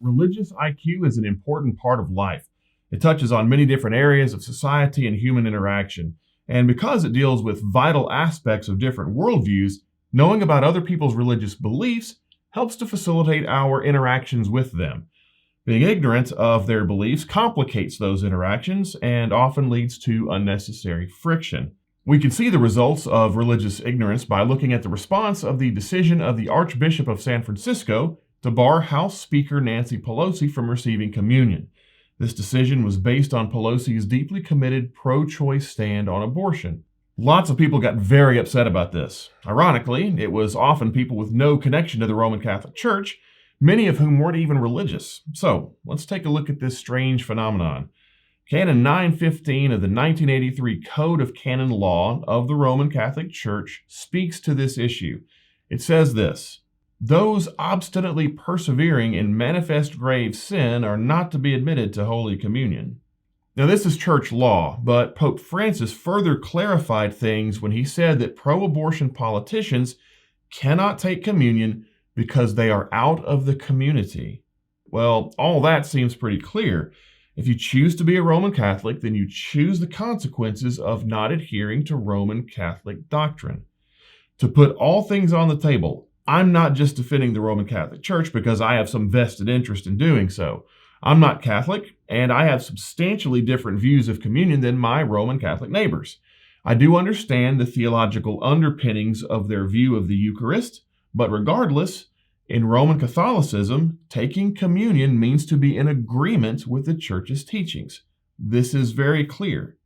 religious IQ is an important part of life. It touches on many different areas of society and human interaction. And because it deals with vital aspects of different worldviews, knowing about other people's religious beliefs helps to facilitate our interactions with them. Being ignorant of their beliefs complicates those interactions and often leads to unnecessary friction. We can see the results of religious ignorance by looking at the response of the decision of the Archbishop of San Francisco to bar House Speaker Nancy Pelosi from receiving communion. This decision was based on Pelosi's deeply committed pro-choice stand on abortion. Lots of people got very upset about this. Ironically, it was often people with no connection to the Roman Catholic Church, many of whom weren't even religious. So, let's take a look at this strange phenomenon. Canon 915 of the 1983 Code of Canon Law of the Roman Catholic Church speaks to this issue. It says this: "Those obstinately persevering in manifest grave sin are not to be admitted to Holy Communion." Now, this is church law, but Pope Francis further clarified things when he said that pro-abortion politicians cannot take communion because they are out of the community. Well, all that seems pretty clear. If you choose to be a Roman Catholic, then you choose the consequences of not adhering to Roman Catholic doctrine. To put all things on the table, I'm not just defending the Roman Catholic Church because I have some vested interest in doing so. I'm not Catholic, and I have substantially different views of communion than my Roman Catholic neighbors. I do understand the theological underpinnings of their view of the Eucharist, but regardless, in Roman Catholicism, taking communion means to be in agreement with the Church's teachings. This is very clear.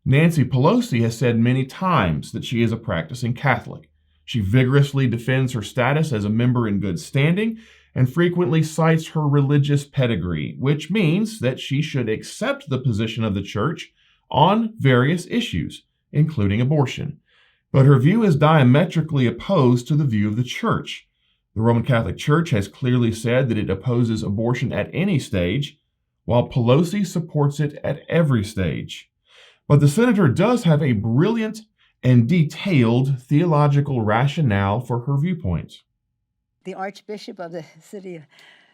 Nancy Pelosi has said many times that she is a practicing Catholic. She vigorously defends her status as a member in good standing and frequently cites her religious pedigree, which means that she should accept the position of the Church on various issues, including abortion. But her view is diametrically opposed to the view of the Church. The Roman Catholic Church has clearly said that it opposes abortion at any stage, while Pelosi supports it at every stage. But the senator does have a brilliant and detailed theological rationale for her viewpoint. The Archbishop of the city,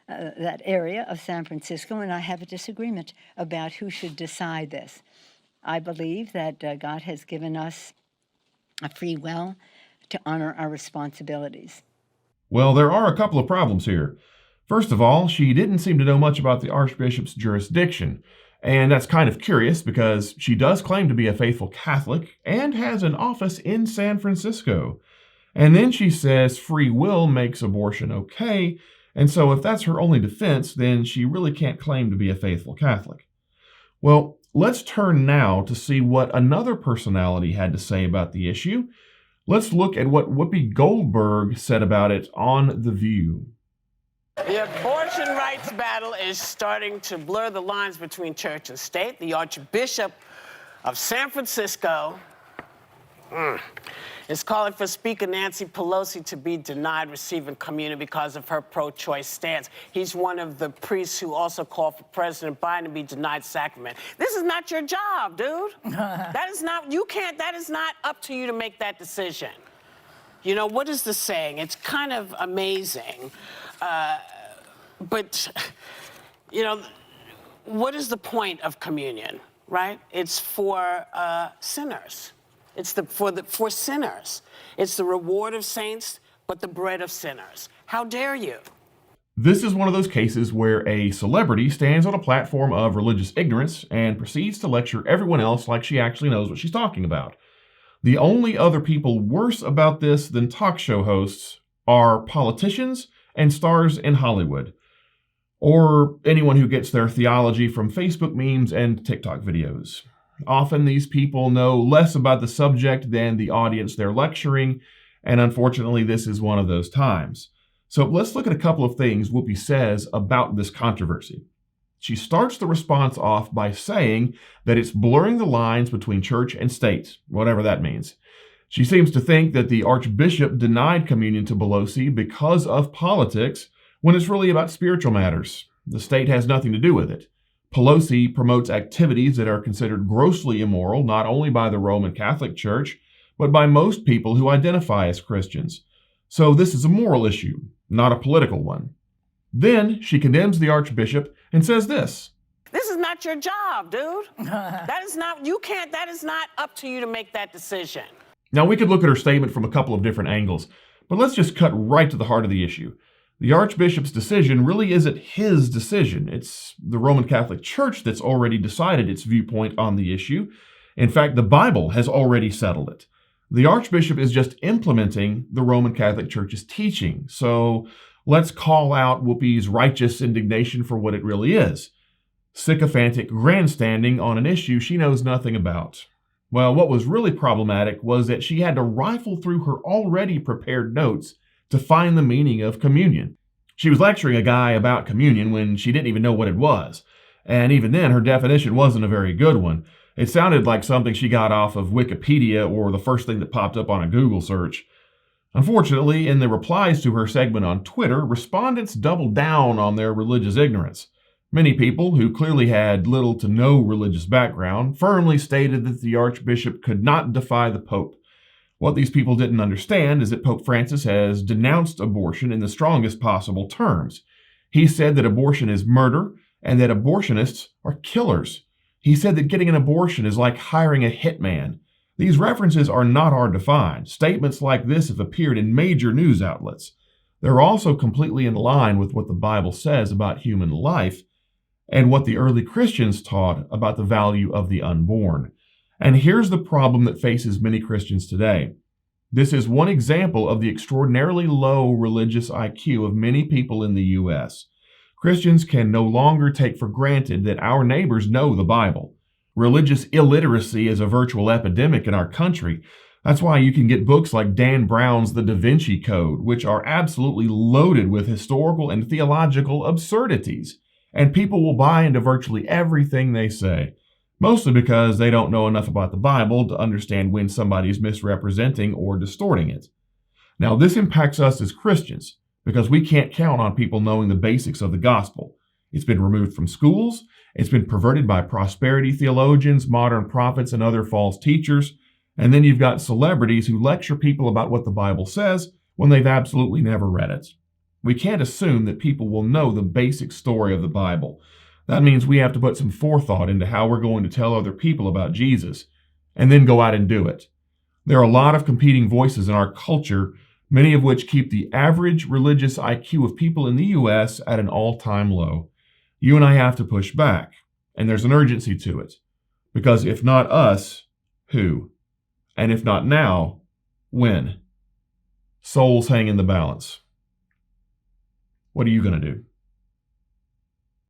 that area of San Francisco, and I have a disagreement about who should decide this. I believe that God has given us a free will to honor our responsibilities. Well, there are a couple of problems here. First of all, she didn't seem to know much about the Archbishop's jurisdiction, and that's kind of curious because she does claim to be a faithful Catholic and has an office in San Francisco. And then she says free will makes abortion okay, and so if that's her only defense, then she really can't claim to be a faithful Catholic. Well, let's turn now to see what another personality had to say about the issue. Let's look at what Whoopi Goldberg said about it on The View. The abortion rights battle is starting to blur the lines between church and state. The Archbishop of San Francisco is calling for Speaker Nancy Pelosi to be denied receiving communion because of her pro-choice stance. He's one of the priests who also called for President Biden to be denied sacrament. This is not your job, dude. That is not up to you to make that decision. You know, what is the saying? It's kind of amazing. But, you know, what is the point of communion, right? It's for sinners. It's for sinners. It's the reward of saints, but the bread of sinners. How dare you? This is one of those cases where a celebrity stands on a platform of religious ignorance and proceeds to lecture everyone else like she actually knows what she's talking about. The only other people worse about this than talk show hosts are politicians and stars in Hollywood, or anyone who gets their theology from Facebook memes and TikTok videos. Often these people know less about the subject than the audience they're lecturing, and unfortunately this is one of those times. So let's look at a couple of things Whoopi says about this controversy. She starts the response off by saying that it's blurring the lines between church and state, whatever that means. She seems to think that the Archbishop denied communion to Pelosi because of politics, when it's really about spiritual matters. The state has nothing to do with it. Pelosi promotes activities that are considered grossly immoral, not only by the Roman Catholic Church, but by most people who identify as Christians. So this is a moral issue, not a political one. Then she condemns the Archbishop and says this. This is not your job, dude. That is not up to you to make that decision. Now, we could look at her statement from a couple of different angles, but let's just cut right to the heart of the issue. The Archbishop's decision really isn't his decision. It's the Roman Catholic Church that's already decided its viewpoint on the issue. In fact, the Bible has already settled it. The Archbishop is just implementing the Roman Catholic Church's teaching. So let's call out Whoopi's righteous indignation for what it really is. Sycophantic grandstanding on an issue she knows nothing about. Well, what was really problematic was that she had to rifle through her already prepared notes to find the meaning of communion. She was lecturing a guy about communion when she didn't even know what it was. And even then, her definition wasn't a very good one. It sounded like something she got off of Wikipedia or the first thing that popped up on a Google search. Unfortunately, in the replies to her segment on Twitter, respondents doubled down on their religious ignorance. Many people, who clearly had little to no religious background, firmly stated that the Archbishop could not defy the Pope. What these people didn't understand is that Pope Francis has denounced abortion in the strongest possible terms. He said that abortion is murder and that abortionists are killers. He said that getting an abortion is like hiring a hitman. These references are not hard to find. Statements like this have appeared in major news outlets. They're also completely in line with what the Bible says about human life and what the early Christians taught about the value of the unborn. And here's the problem that faces many Christians today. This is one example of the extraordinarily low religious IQ of many people in the U.S. Christians can no longer take for granted that our neighbors know the Bible. Religious illiteracy is a virtual epidemic in our country. That's why you can get books like Dan Brown's The Da Vinci Code, which are absolutely loaded with historical and theological absurdities. And people will buy into virtually everything they say, mostly because they don't know enough about the Bible to understand when somebody is misrepresenting or distorting it. Now, this impacts us as Christians because we can't count on people knowing the basics of the gospel. It's been removed from schools. It's been perverted by prosperity theologians, modern prophets, and other false teachers. And then you've got celebrities who lecture people about what the Bible says when they've absolutely never read it. We can't assume that people will know the basic story of the Bible. That means we have to put some forethought into how we're going to tell other people about Jesus, and then go out and do it. There are a lot of competing voices in our culture, many of which keep the average religious IQ of people in the U.S. at an all-time low. You and I have to push back, and there's an urgency to it. Because if not us, who? And if not now, when? Souls hang in the balance. What are you going to do?